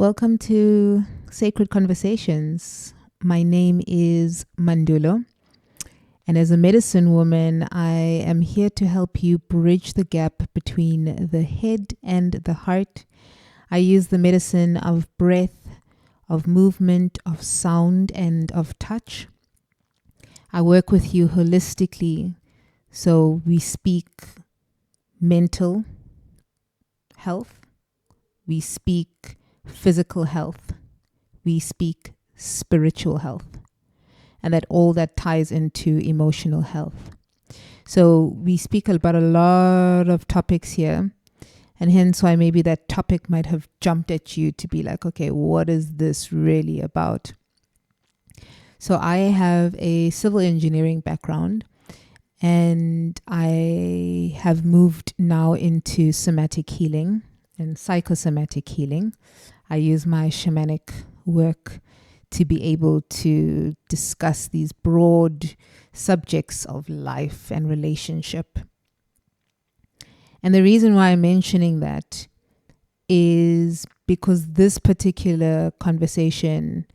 Welcome to Sacred Conversations. My name is Mandulo, and as a medicine woman, I am here to help you bridge the gap between the head and the heart. I use the medicine of breath, of movement, of sound, and of touch. I work with you holistically, so we speak mental health, we speak physical health, we speak spiritual health, and that all that ties into emotional health. So we speak about a lot of topics here, and hence why maybe that topic might have jumped at you to be like, okay, what is this really about? So I have a civil engineering background, and I have moved now into somatic healing and psychosomatic healing. I use my shamanic work to be able to discuss these broad subjects of life and relationship. And the reason why I'm mentioning that is because this particular conversation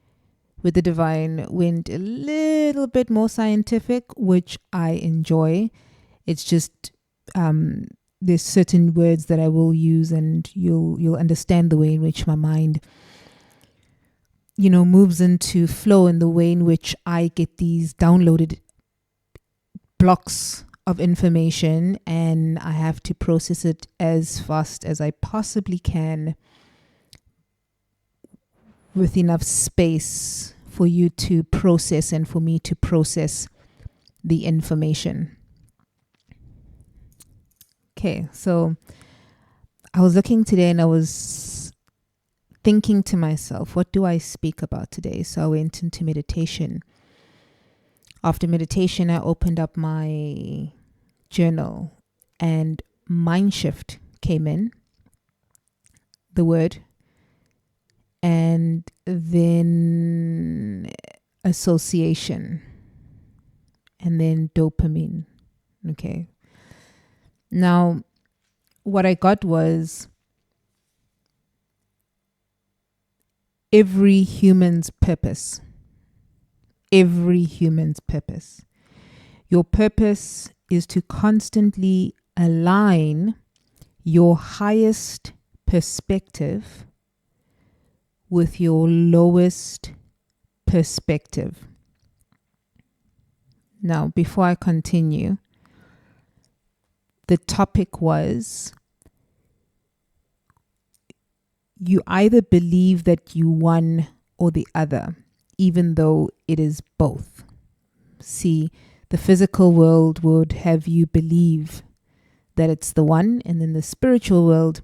with the divine went a little bit more scientific, which I enjoy. It's just there's certain words that I will use, and you'll understand the way in which my mind, moves into flow, and the way in which I get these downloaded blocks of information, and I have to process it as fast as I possibly can with enough space for you to process and for me to process the information. Okay, so I was looking today and I was thinking to myself, what do I speak about today? So I went into meditation. After meditation, I opened up my journal and mind shift came in, the word, and then association, and then dopamine. Okay. Now, what I got was every human's purpose. Every human's purpose. Your purpose is to constantly align your highest perspective with your lowest perspective. Now, before I continue, the topic was you either believe that you one or the other, even though it is both. See, the physical world would have you believe that it's the one, and then the spiritual world,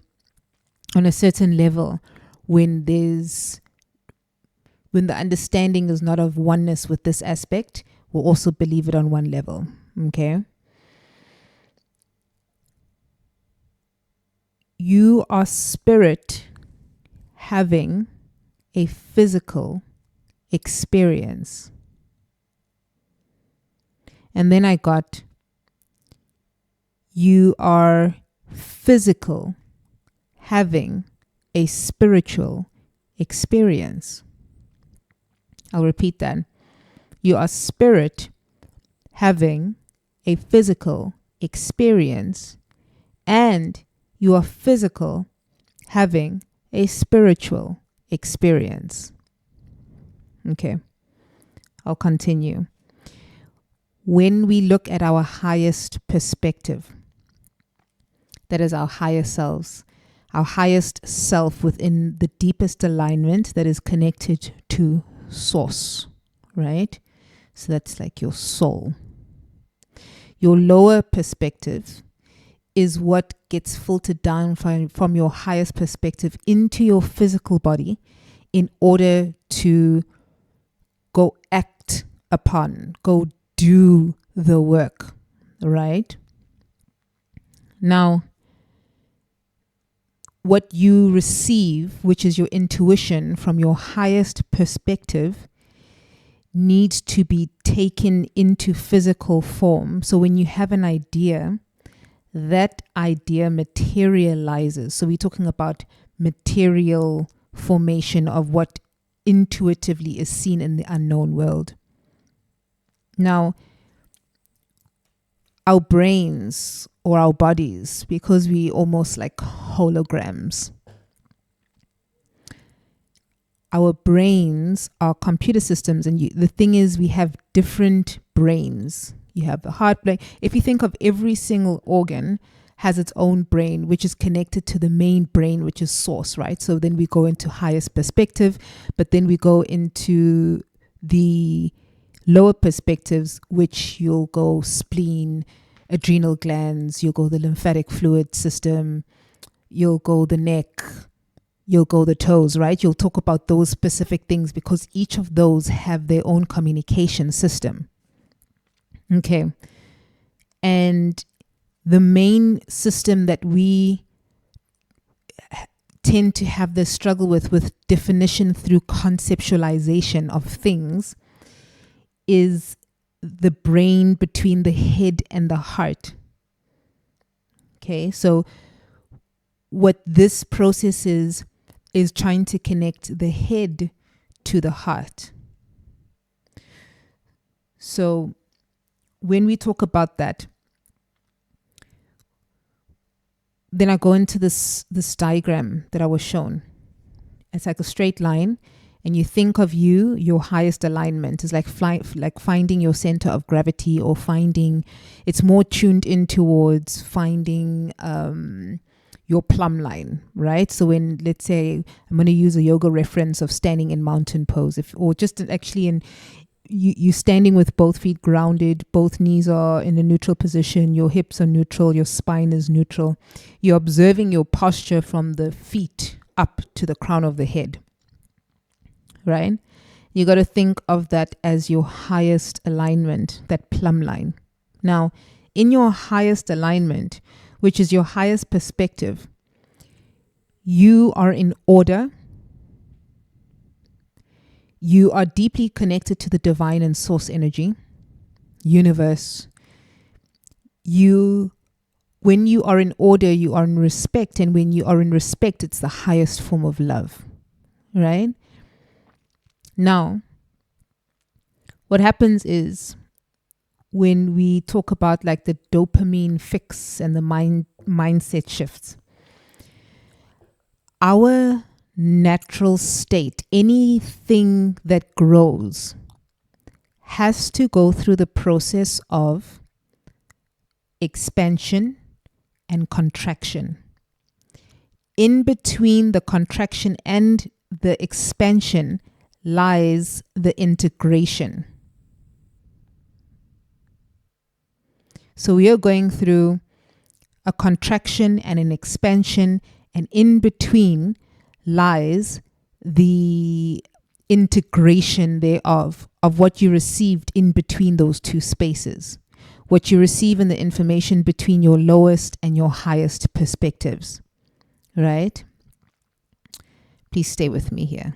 on a certain level, when the understanding is not of oneness with this aspect, will also believe it on one level. Okay? You are spirit having a physical experience. And then I got, you are physical having a spiritual experience. I'll repeat that. You are spirit having a physical experience, and you are physical having a spiritual experience. Okay, I'll continue. When we look at our highest perspective, that is our higher selves, our highest self within the deepest alignment that is connected to source, right? So that's like your soul. Your lower perspective is what gets filtered down from your highest perspective into your physical body in order to go act upon, go do the work, right? Now, what you receive, which is your intuition from your highest perspective, needs to be taken into physical form. So when you have an idea, that idea materializes. So we're talking about material formation of what intuitively is seen in the unknown world. Now, our brains or our bodies, because we almost like holograms, our brains are computer systems. And the thing is, we have different brains. You have the heart brain. If you think of every single organ has its own brain, which is connected to the main brain, which is source, right? So then we go into highest perspective, but then we go into the lower perspectives, which you'll go spleen, adrenal glands, you'll go the lymphatic fluid system, you'll go the neck, you'll go the toes, right? You'll talk about those specific things because each of those have their own communication system. Okay. And the main system that we tend to have this struggle with definition through conceptualization of things is the brain between the head and the heart. Okay, so what this process is trying to connect the head to the heart. So when we talk about that, then I go into this diagram that I was shown. It's like a straight line, and you think of your highest alignment is like finding your center of gravity, or it's more tuned in towards finding your plumb line, right? So when, let's say, I'm going to use a yoga reference of standing in mountain pose, or just actually in you standing with both feet grounded, both knees are in a neutral position, your hips are neutral, your spine is neutral. You're observing your posture from the feet up to the crown of the head, right? You got to think of that as your highest alignment, that plumb line. Now, in your highest alignment, which is your highest perspective, you are in order. You are deeply connected to the divine and source energy, universe. When you are in order, you are in respect. And when you are in respect, it's the highest form of love, right? Now, what happens is when we talk about like the dopamine fix and the mindset shifts, our natural state, anything that grows, has to go through the process of expansion and contraction. In between the contraction and the expansion lies the integration. So we are going through a contraction and an expansion, and in between lies the integration thereof, of what you received in between those two spaces, what you receive in the information between your lowest and your highest perspectives, right? Please stay with me here.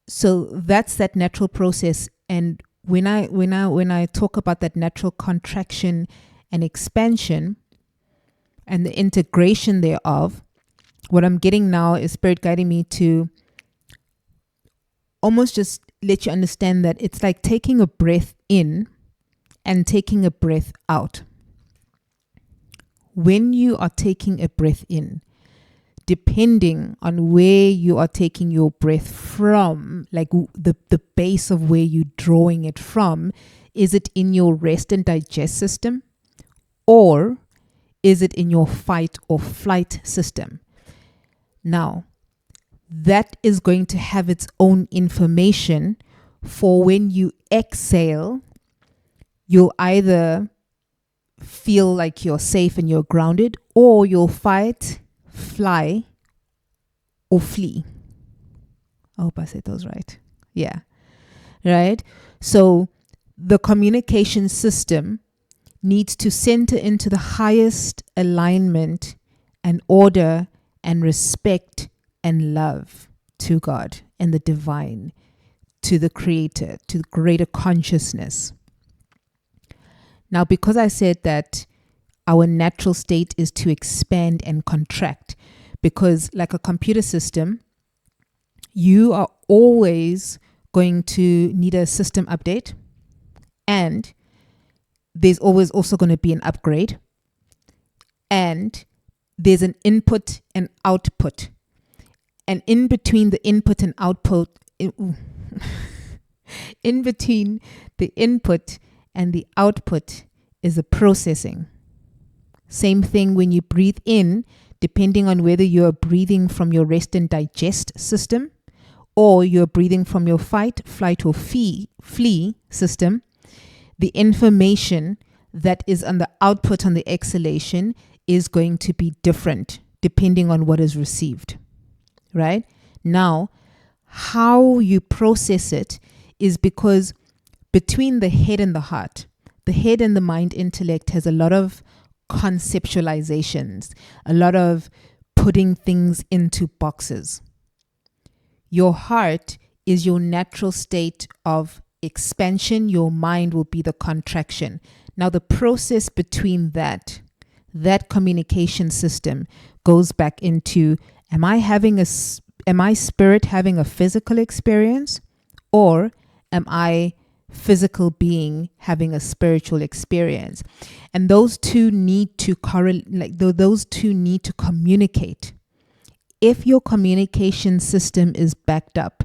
So that's that natural process. And when I talk about that natural contraction and expansion and the integration thereof, what I'm getting now is Spirit guiding me to almost just let you understand that it's like taking a breath in and taking a breath out. When you are taking a breath in, depending on where you are taking your breath from, like the base of where you're drawing it from, is it in your rest and digest system, or is it in your fight or flight system? Now, that is going to have its own information for when you exhale. You'll either feel like you're safe and you're grounded, or you'll fight, fly, or flee. I hope I said those right. Yeah. Right? So the communication system needs to center into the highest alignment and order and respect and love to God and the divine, to the creator, to greater consciousness. Now, because I said that our natural state is to expand and contract, because like a computer system, you are always going to need a system update, and there's always also going to be an upgrade, and there's an input and output. And in between the input and output, in between the input and the output is a processing. Same thing when you breathe in, depending on whether you're breathing from your rest and digest system or you're breathing from your fight, flight, or flee system, the information that is on the output on the exhalation is going to be different depending on what is received, right? Now, how you process it is because between the head and the heart, the head and the mind intellect has a lot of conceptualizations, a lot of putting things into boxes. Your heart is your natural state of expansion. Your mind will be the contraction. Now, the process between that communication system goes back into, am I spirit having a physical experience, or am I physical being having a spiritual experience? And those two need to those two need to communicate. If your communication system is backed up,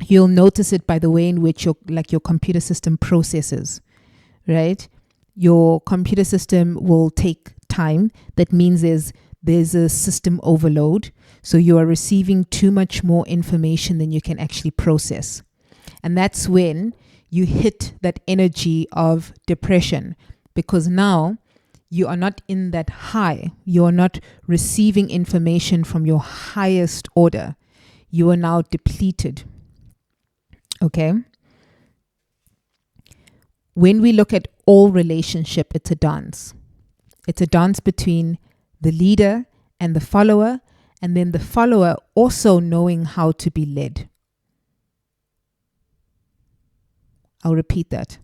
you'll notice it by the way in which your computer system processes, right? Your computer system will take time. That means there's a system overload. So you are receiving too much more information than you can actually process. And that's when you hit that energy of depression, because now you are not in that high. You are not receiving information from your highest order. You are now depleted. Okay? When we look at all relationship, it's a dance. It's a dance between the leader and the follower, and then the follower also knowing how to be led. I'll repeat that.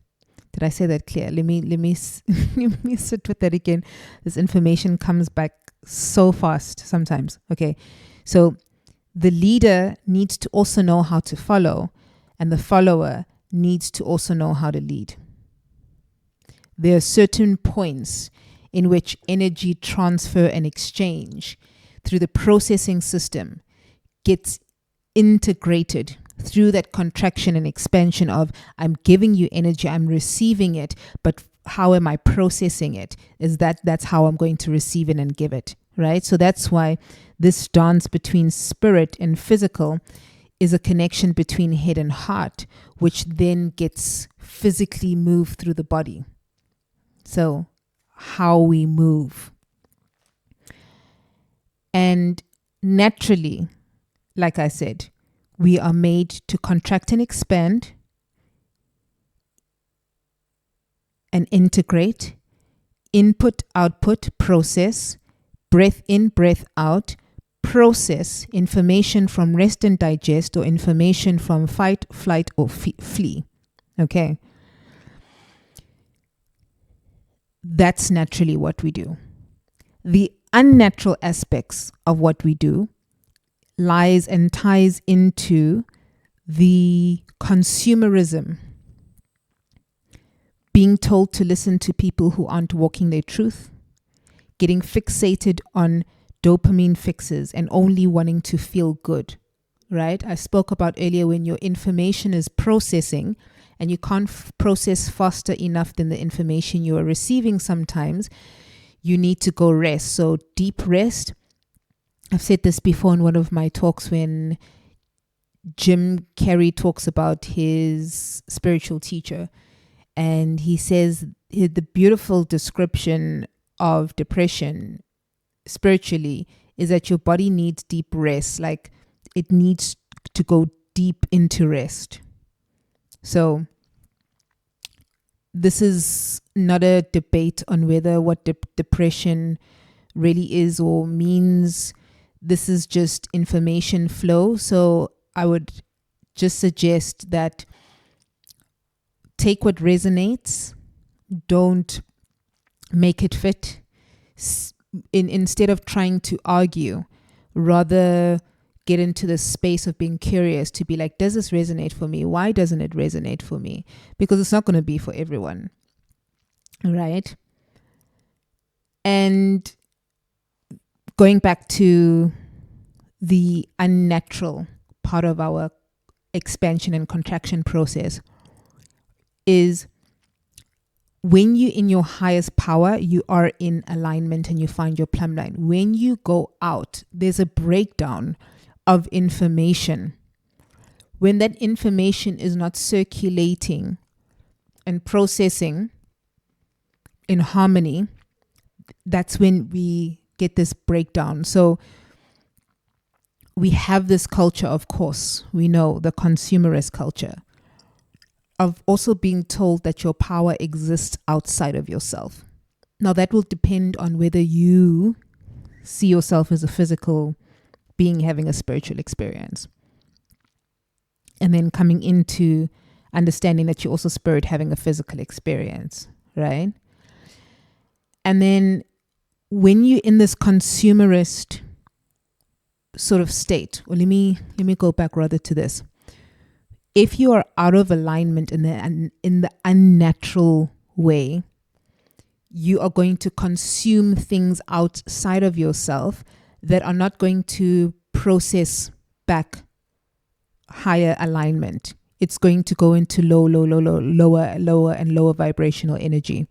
Did I say that clear? Let me sit with that again. This information comes back so fast sometimes. Okay. So the leader needs to also know how to follow, and the follower needs to also know how to lead. There are certain points in which energy transfer and exchange through the processing system gets integrated through that contraction and expansion of, I'm giving you energy, I'm receiving it, but how am I processing it? That's how I'm going to receive it and give it, right? So that's why this dance between spirit and physical is a connection between head and heart, which then gets physically moved through the body. So how we move. And naturally, like I said, we are made to contract and expand and integrate, input, output, process, breath in, breath out, process information from rest and digest, or information from fight, flight, or flee. Okay. That's naturally what we do. The unnatural aspects of what we do lies and ties into the consumerism, being told to listen to people who aren't walking their truth, getting fixated on dopamine fixes and only wanting to feel good, right? I spoke about earlier when your information is processing and you can't process faster enough than the information you are receiving sometimes, you need to go rest. So deep rest. I've said this before in one of my talks when Jim Carrey talks about his spiritual teacher, and he says the beautiful description of depression spiritually is that your body needs deep rest, like it needs to go deep into rest. So this is not a debate on whether what depression really is or means. This is just information flow. So I would just suggest that take what resonates. Don't make it fit. instead of trying to argue, rather get into the space of being curious to be like, does this resonate for me? Why doesn't it resonate for me? Because it's not going to be for everyone, right? And going back to the unnatural part of our expansion and contraction process is when you in your highest power, you are in alignment and you find your plumb line. When you go out, there's a breakdown of information. When that information is not circulating and processing in harmony, that's when we get this breakdown. So we have this culture, of course, we know the consumerist culture of also being told that your power exists outside of yourself. Now that will depend on whether you see yourself as a physical being having a spiritual experience. And then coming into understanding that you're also spirit having a physical experience, right? And then when you're in this consumerist sort of state, or let me go back rather to this. If you are out of alignment in the unnatural way, you are going to consume things outside of yourself that are not going to process back higher alignment. It's going to go into lower and lower vibrational energy.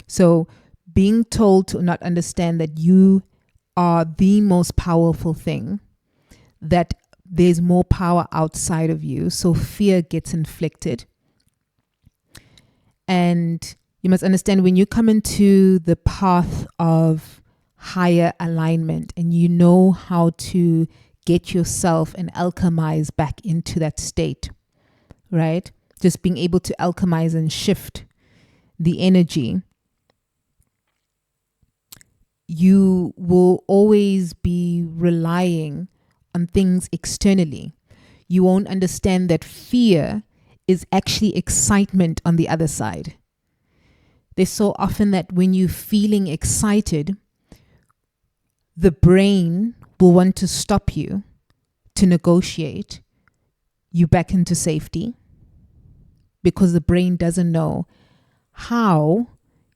So being told to not understand that you are the most powerful thing, that there's more power outside of you, so fear gets inflicted. And you must understand, when you come into the path of higher alignment and you know how to get yourself and alchemize back into that state, right? Just being able to alchemize and shift the energy, you will always be relying on things externally. You won't understand that fear is actually excitement on the other side. There's so often that when you're feeling excited, the brain will want to stop you to negotiate you back into safety, because the brain doesn't know how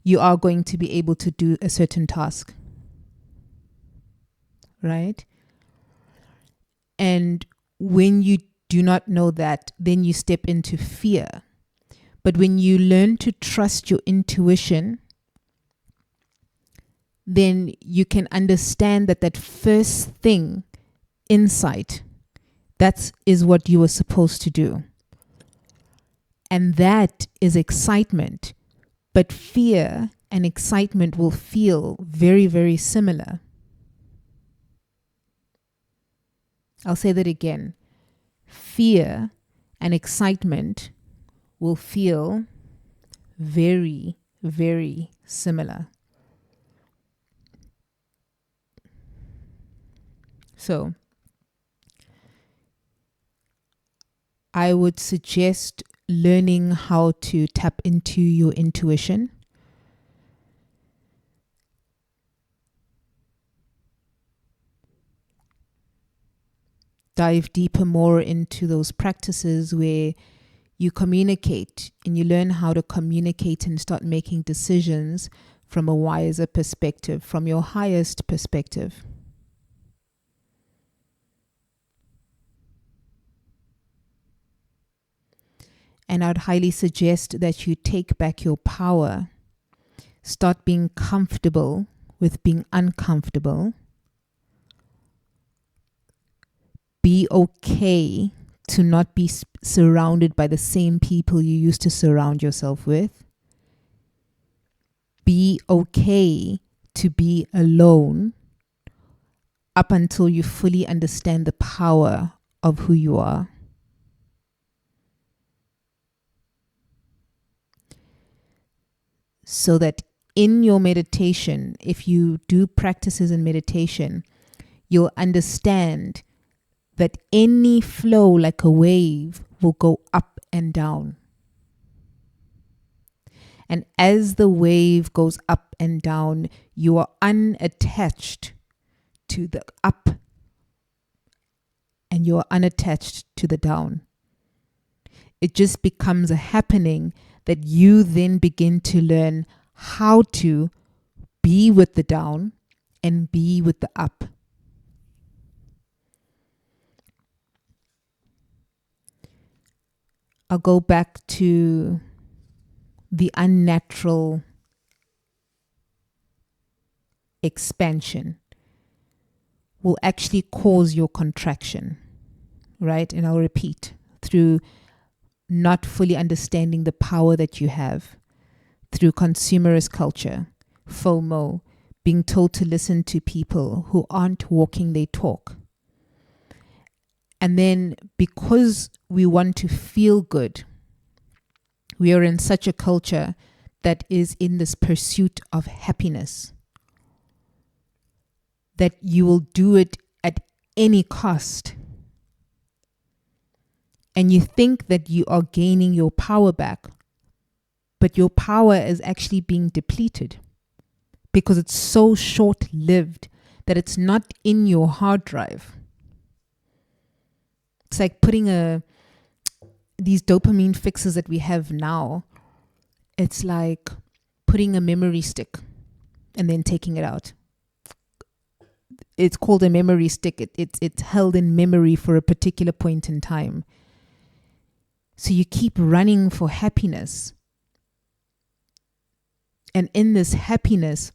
you are going to be able to do a certain task, right? And when you do not know that, then you step into fear. But when you learn to trust your intuition, then you can understand that that first thing, insight, that is what you were supposed to do. And that is excitement. But fear and excitement will feel very, very similar. I'll say that again. Fear and excitement will feel very, very similar. So I would suggest learning how to tap into your intuition. Dive deeper more into those practices where you communicate and you learn how to communicate and start making decisions from a wiser perspective, from your highest perspective. And I'd highly suggest that you take back your power. Start being comfortable with being uncomfortable. Be okay to not be surrounded by the same people you used to surround yourself with. Be okay to be alone up until you fully understand the power of who you are. So that in your meditation, if you do practices in meditation, you'll understand that any flow, like a wave, will go up and down. And as the wave goes up and down, You are unattached to the up and you are unattached to the down. It just becomes a happening that you then begin to learn how to be with the down and be with the up. I'll go back to the unnatural expansion will actually cause your contraction, right? And I'll repeat, through not fully understanding the power that you have, through consumerist culture, FOMO, being told to listen to people who aren't walking their talk. And then because we want to feel good, we are in such a culture that is in this pursuit of happiness, that you will do it at any cost. And you think that you are gaining your power back, but your power is actually being depleted because it's so short-lived that it's not in your hard drive. It's like putting these dopamine fixes that we have now. It's like putting a memory stick and then taking it out. It's called a memory stick. It's held in memory for a particular point in time. So you keep running for happiness. And in this happiness,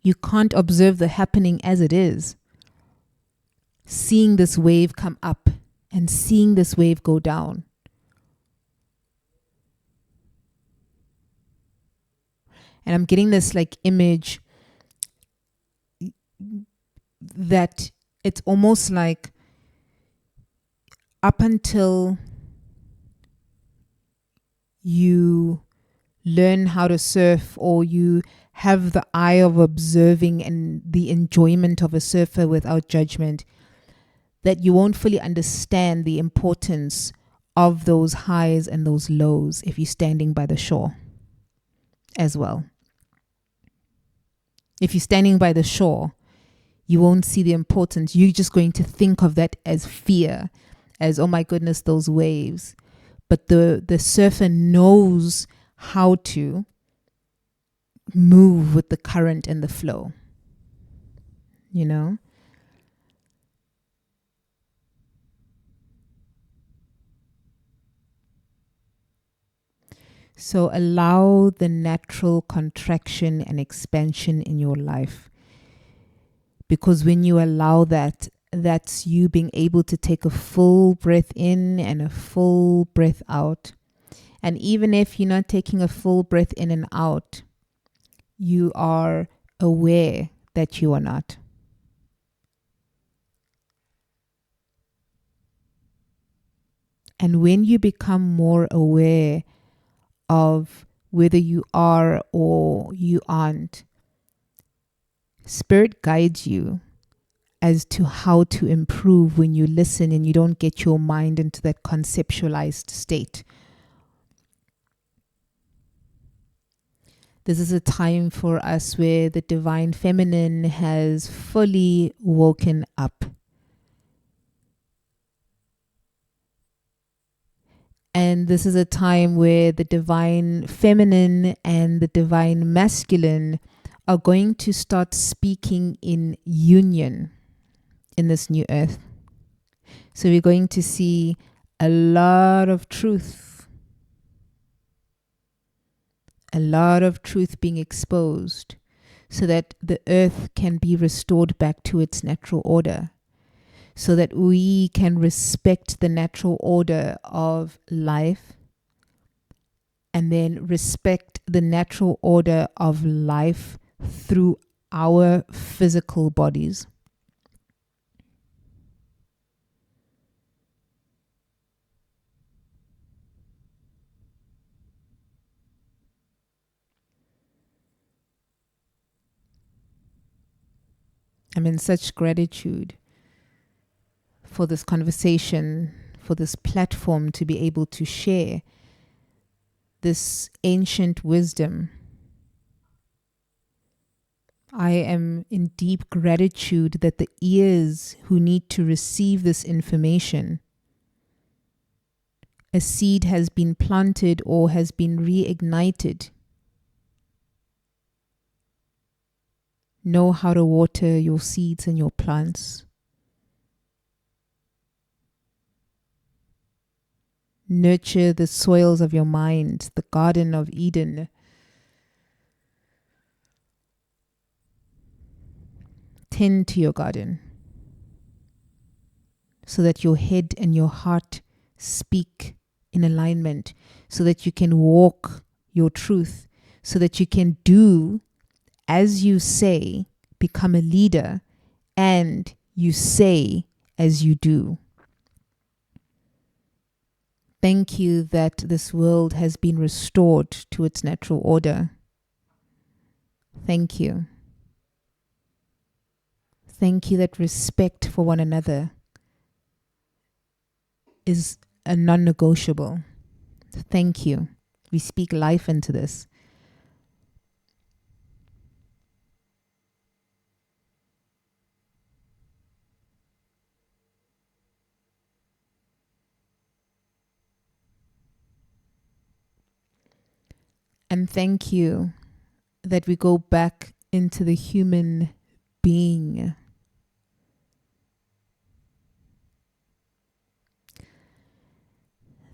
you can't observe the happening as it is. Seeing this wave come up and seeing this wave go down. And I'm getting this like image that it's almost like up until you learn how to surf, or you have the eye of observing and the enjoyment of a surfer without judgment, that you won't fully understand the importance of those highs and those lows if you're standing by the shore as well. If you're standing by the shore, you won't see the importance. You're just going to think of that as fear, as, oh my goodness, those waves. But the surfer knows how to move with the current and the flow, you know? So allow the natural contraction and expansion in your life. Because when you allow that, that's you being able to take a full breath in and a full breath out. And even if you're not taking a full breath in and out, you are aware that you are not. And when you become more aware of whether you are or you aren't, Spirit guides you as to how to improve when you listen and you don't get your mind into that conceptualized state. This is a time for us where the divine feminine has fully woken up. And this is a time where the divine feminine and the divine masculine are going to start speaking in union in this new earth. So we're going to see a lot of truth being exposed so that the earth can be restored back to its natural order, so that we can respect the natural order of life and then respect the natural order of life through our physical bodies. I'm in such gratitude for this conversation, for this platform to be able to share this ancient wisdom I am in deep gratitude that the ears who need to receive this information, a seed has been planted or has been reignited, know how to water your seeds and your plants. Nurture the soils of your mind, the Garden of Eden. Tend to your garden so that your head and your heart speak in alignment, so that you can walk your truth, so that you can do as you say, become a leader, and you say as you do. Thank you that this world has been restored to its natural order. Thank you. Thank you that respect for one another is a non-negotiable. Thank you. We speak life into this. And thank you that we go back into the human being.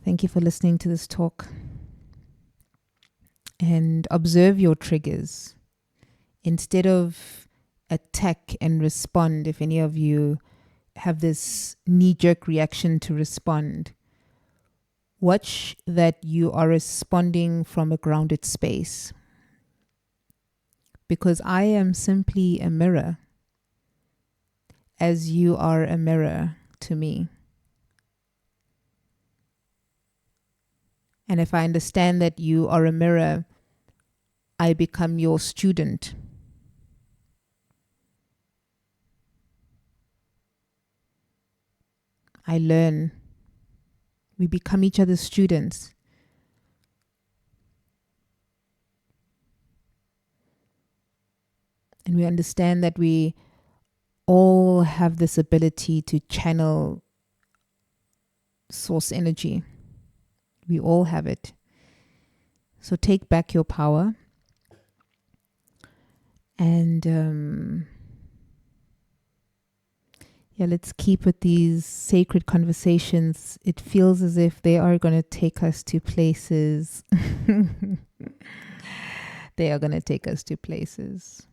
Thank you for listening to this talk. And observe your triggers. Instead of attack and respond, if any of you have this knee-jerk reaction to respond, watch that you are responding from a grounded space. Because I am simply a mirror, as you are a mirror to me. And if I understand that you are a mirror, I become your student. I learn. We become each other's students. And we understand that we all have this ability to channel source energy. We all have it. So take back your power. And let's keep with these sacred conversations. It feels as if they are going to take us to places. They are going to take us to places.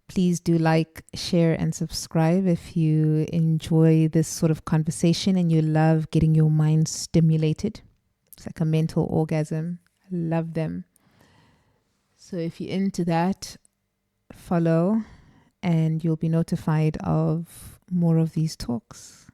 Please do like, share, and subscribe if you enjoy this sort of conversation and you love getting your mind stimulated. It's like a mental orgasm. I love them. So if you're into that, follow and you'll be notified of more of these talks.